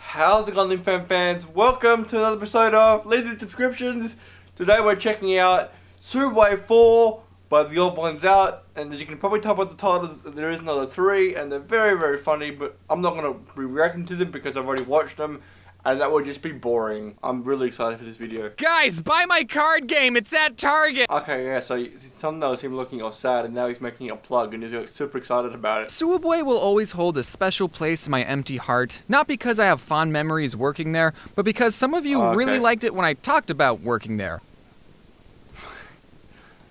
How's it going, Lyndan fans? Welcome to another episode of Lyndan Subscriptions. Today we're checking out Soobway 4, but the old one's out, and as you can probably tell by the titles, there is another 3, and they're very, very funny, but I'm not going to be reacting to them because I've already watched them, and that would just be boring. I'm really excited for this video. Guys, buy my card game! It's at Target! Okay, yeah, so something was him looking all sad, and now he's making a plug, and he's like, super excited about it. Soobway will always hold a special place in my empty heart, not because I have fond memories working there, but because some of you really liked it when I talked about working there.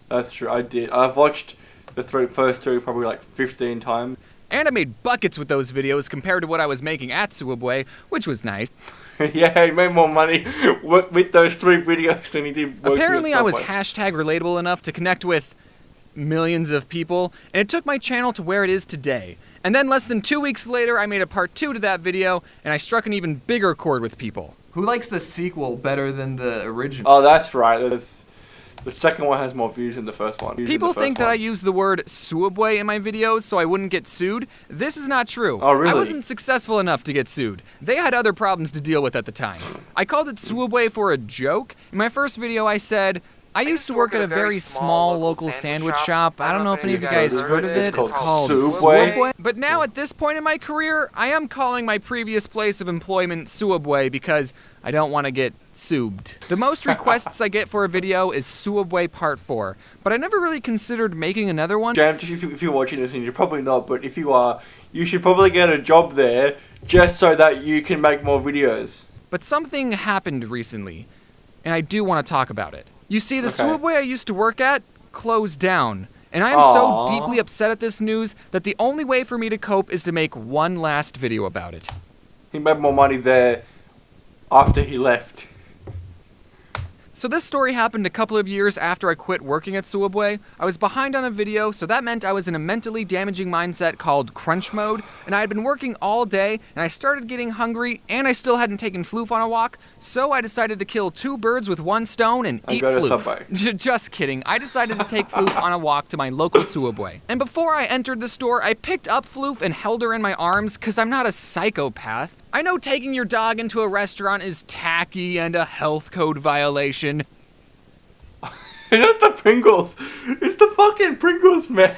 That's true, I did. I've watched the first three probably like 15 times. And I made buckets with those videos compared to what I was making at Soobway, which was nice. Yeah, he made more money with those 3 videos than he did working. Apparently I was hashtag relatable enough to connect with millions of people, and it took my channel to where it is today. And then less than 2 weeks later, I made a part 2 to that video, and I struck an even bigger chord with people. Who likes the sequel better than the original? Oh, that's right. The second one has more views than the first one. People think that I use the word Soobway in my videos so I wouldn't get sued. This is not true. Oh, really? I wasn't successful enough to get sued. They had other problems to deal with at the time. I called it Soobway for a joke. In my first video I said, I used to work at a very small local sandwich shop. I don't know if any of you guys heard of it. It's called Soobway. But now at this point in my career, I am calling my previous place of employment Soobway because I don't want to get soobed. The most requests I get for a video is Soobway Part 4, but I never really considered making another one. James, if you're watching this, and you're probably not, but if you are, you should probably get a job there just so that you can make more videos. But something happened recently, and I do want to talk about it. You see, the Soobway I used to work at closed down, and I am so deeply upset at this news that the only way for me to cope is to make one last video about it. He made more money there after he left. So this story happened a couple of years after I quit working at Soobway. I was behind on a video, so that meant I was in a mentally damaging mindset called crunch mode, and I had been working all day, and I started getting hungry, and I still hadn't taken Floof on a walk, so I decided to kill 2 birds with 1 stone and eat go to Floof. Soobway. Just kidding. I decided to take Floof on a walk to my local Soobway. And before I entered the store, I picked up Floof and held her in my arms, because I'm not a psychopath. I know taking your dog into a restaurant is tacky and a health code violation. That's the Pringles. It's the fucking Pringles, man.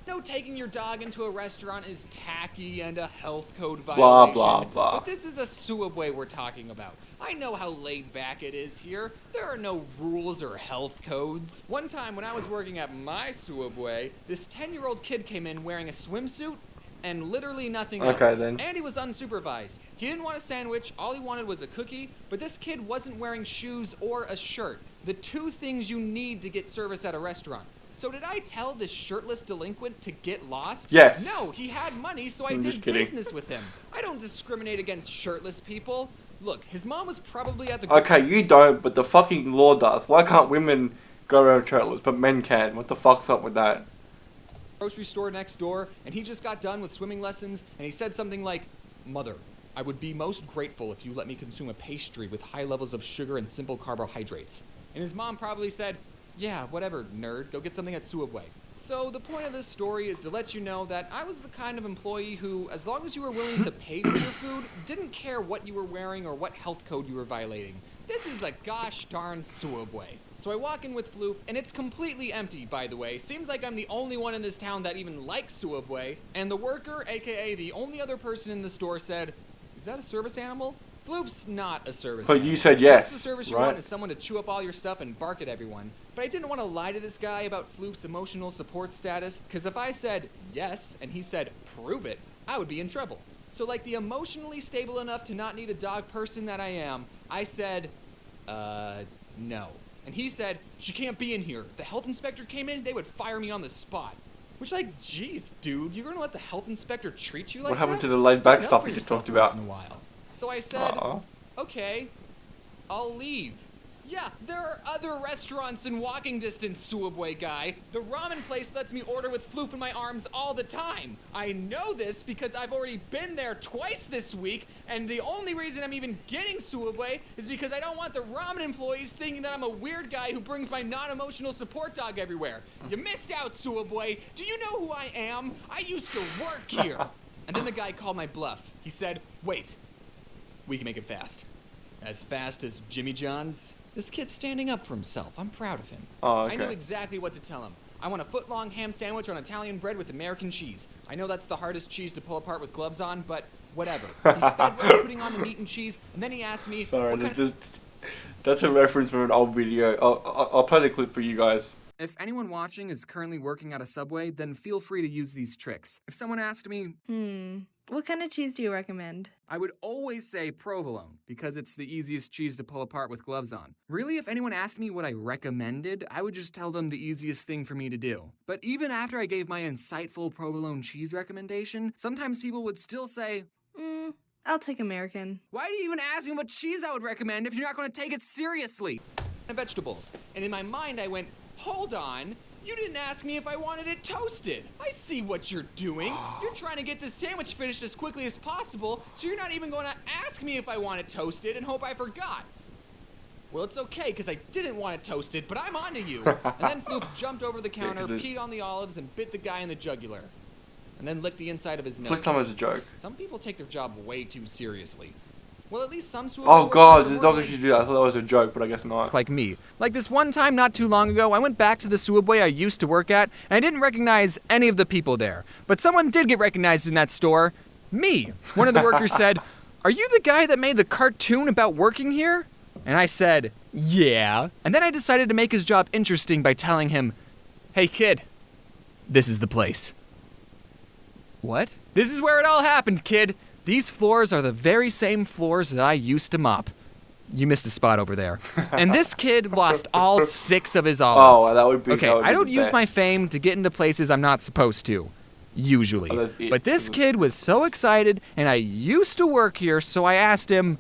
No, taking your dog into a restaurant is tacky and a health code violation. Blah, blah, blah. But this is a Soobway we're talking about. I know how laid back it is here. There are no rules or health codes. One time when I was working at my Soobway, this 10-year-old kid came in wearing a swimsuit and literally nothing else. Then. And he was unsupervised. He didn't want a sandwich, all he wanted was a cookie, but this kid wasn't wearing shoes or a shirt. The 2 things you need to get service at a restaurant. So did I tell this shirtless delinquent to get lost? Yes. No, he had money, so I did business with him. I don't discriminate against shirtless people. Look, his mom was probably at the... Okay, you don't, but the fucking law does. Why can't women go around shirtless, but men can? What the fuck's up with that? Grocery store next door, and he just got done with swimming lessons, and he said something like, "Mother, I would be most grateful if you let me consume a pastry with high levels of sugar and simple carbohydrates." And his mom probably said, "Yeah, whatever, nerd, go get something at Soobway." So the point of this story is to let you know that I was the kind of employee who, as long as you were willing to pay for your food, didn't care what you were wearing or what health code you were violating. This is a gosh darn Soobway. So I walk in with Floof, and it's completely empty, by the way. Seems like I'm the only one in this town that even likes Soobway. And the worker, aka the only other person in the store, said, "Is that a service animal?" Floof's not a service animal. But you said yes, the service you want is someone to chew up all your stuff and bark at everyone. But I didn't want to lie to this guy about Floof's emotional support status, because if I said yes, and he said prove it, I would be in trouble. So like the emotionally stable enough to not need a dog person that I am, I said, no. And he said, "She can't be in here. If the health inspector came in, they would fire me on the spot." Which, like, geez, dude, you're gonna let the health inspector treat you like that? What happened to the laid back stuff you just talked about? So I said, okay, I'll leave. Yeah, there are other restaurants in walking distance, Soobway guy. The ramen place lets me order with Floop in my arms all the time. I know this because I've already been there twice this week, and the only reason I'm even getting Soobway is because I don't want the ramen employees thinking that I'm a weird guy who brings my non-emotional support dog everywhere. You missed out, Soobway. Do you know who I am? I used to work here. And then the guy called my bluff. He said, wait, we can make it fast. As fast as Jimmy John's? This kid's standing up for himself. I'm proud of him. Oh, okay. I knew exactly what to tell him. I want a foot-long ham sandwich on Italian bread with American cheese. I know that's the hardest cheese to pull apart with gloves on, but whatever. He sped while putting on the meat and cheese, and then he asked me... Sorry, that's a reference from an old video. I'll play the clip for you guys. If anyone watching is currently working at a Subway, then feel free to use these tricks. If someone asked me, What kind of cheese do you recommend? I would always say provolone, because it's the easiest cheese to pull apart with gloves on. Really, if anyone asked me what I recommended, I would just tell them the easiest thing for me to do. But even after I gave my insightful provolone cheese recommendation, sometimes people would still say, I'll take American. why do you even ask me what cheese I would recommend if you're not going to take it seriously? vegetables. And in my mind, I went, hold on. You didn't ask me if I wanted it toasted. I see what you're doing. You're trying to get this sandwich finished as quickly as possible, so you're not even going to ask me if I want it toasted and hope I forgot. Well, it's okay, because I didn't want it toasted, but I'm onto you. And then Floof jumped over the counter, peed on the olives, and bit the guy in the jugular. And then licked the inside of his nose. Please tell me it's a joke. Some people take their job way too seriously. Well, at least some Soobway Oh god, workers the dog actually do that. I thought that was a joke, but I guess not. like me. Like this one time not too long ago, I went back to the Soobway I used to work at, and I didn't recognize any of the people there. But someone did get recognized in that store. Me. One of the workers said, "Are you the guy that made the cartoon about working here?" And I said, "Yeah." And then I decided to make his job interesting by telling him, "Hey kid, this is the place." What? This is where it all happened, kid. These floors are the very same floors that I used to mop. You missed a spot over there. And this kid lost all 6 of his olives. Oh, that would be. Okay, that would be I don't the use best. my fame to get into places I'm not supposed to. Usually. Oh, that's it. But this kid was so excited, and I used to work here, so I asked him,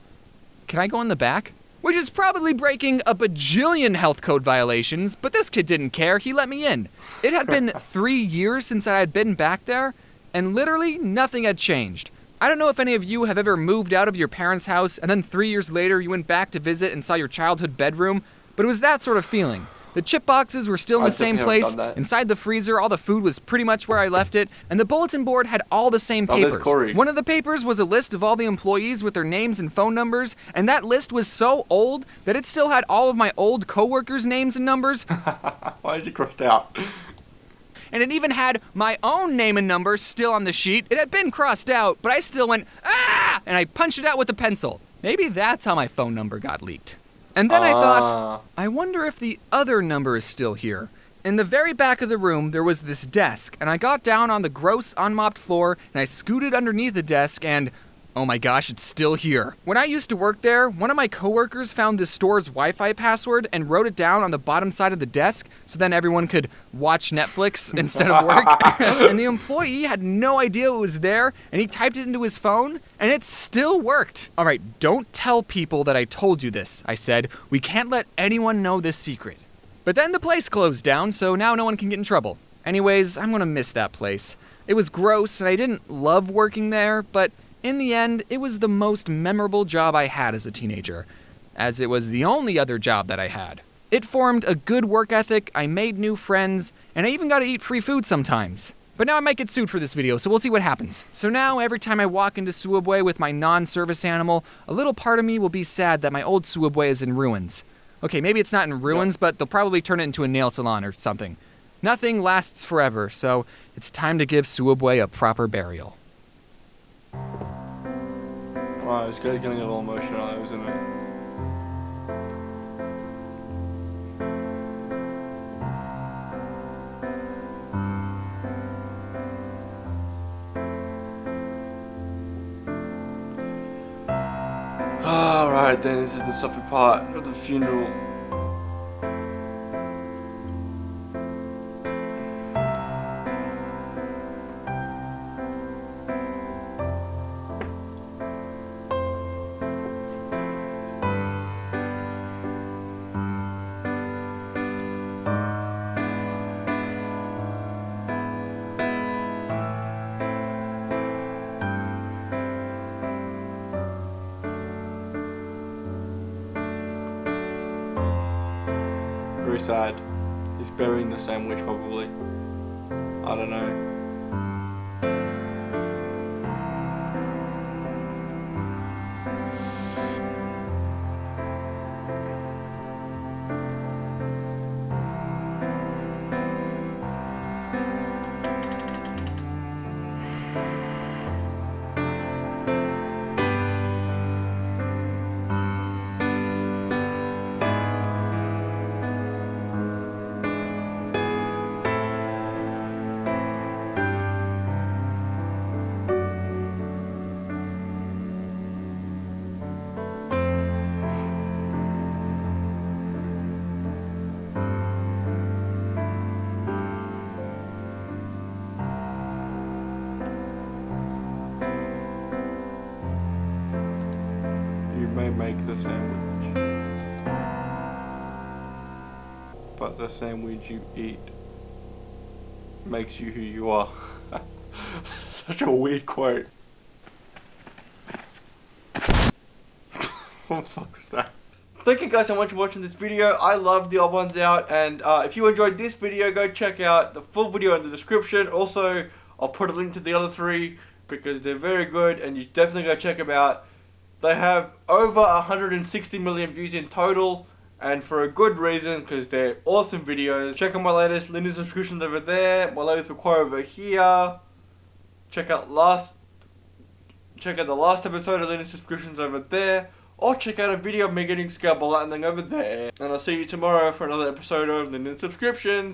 "Can I go in the back?" Which is probably breaking a bajillion health code violations, but this kid didn't care. He let me in. It had been 3 years since I had been back there, and literally nothing had changed. I don't know if any of you have ever moved out of your parents' house and then 3 years later you went back to visit and saw your childhood bedroom, but it was that sort of feeling. The chip boxes were still in the same place. Inside the freezer, all the food was pretty much where I left it, and the bulletin board had all the same Oh, that's papers. Corey. One of the papers was a list of all the employees with their names and phone numbers, and that list was so old that it still had all of my old coworkers' names and numbers. Why is it crossed out? And it even had my own name and number still on the sheet. It had been crossed out, but I still went, "Ah!" and I punched it out with a pencil. Maybe that's how my phone number got leaked. And then I thought, I wonder if the other number is still here. In the very back of the room, there was this desk, and I got down on the gross, unmopped floor, and I scooted underneath the desk, and oh my gosh, it's still here. When I used to work there, one of my coworkers found this store's Wi-Fi password and wrote it down on the bottom side of the desk so then everyone could watch Netflix instead of work. And the employee had no idea it was there, and he typed it into his phone, and it still worked. All right, don't tell people that I told you this, I said. We can't let anyone know this secret. But then the place closed down, so now no one can get in trouble. Anyways, I'm gonna miss that place. It was gross, and I didn't love working there, but in the end, it was the most memorable job I had as a teenager, as it was the only other job that I had. It formed a good work ethic, I made new friends, and I even got to eat free food sometimes. But now I might get sued for this video, so we'll see what happens. So now, every time I walk into Soobway with my non-service animal, a little part of me will be sad that my old Soobway is in ruins. Okay, maybe it's not in ruins, but they'll probably turn it into a nail salon or something. Nothing lasts forever, so it's time to give Soobway a proper burial. Wow, it's getting a little emotional, isn't it? Alright then, this is the supper part of the funeral. sad. He's burying the sandwich probably. I don't know. You may make the sandwich, but the sandwich you eat makes you who you are. Such a weird quote. What the fuck was that? Thank you guys so much for watching this video. I love the Odd Ones Out, and if you enjoyed this video, go check out the full video in the description. Also, I'll put a link to the other 3 because they're very good and you definitely go check them out. They have over 160 million views in total, and for a good reason, because they're awesome videos. Check out my latest Lyndan subscriptions over there, my latest require over here. Check out the last episode of Lyndan subscriptions over there, or check out a video of me getting scalpel lightning over there. And I'll see you tomorrow for another episode of Lyndan subscriptions.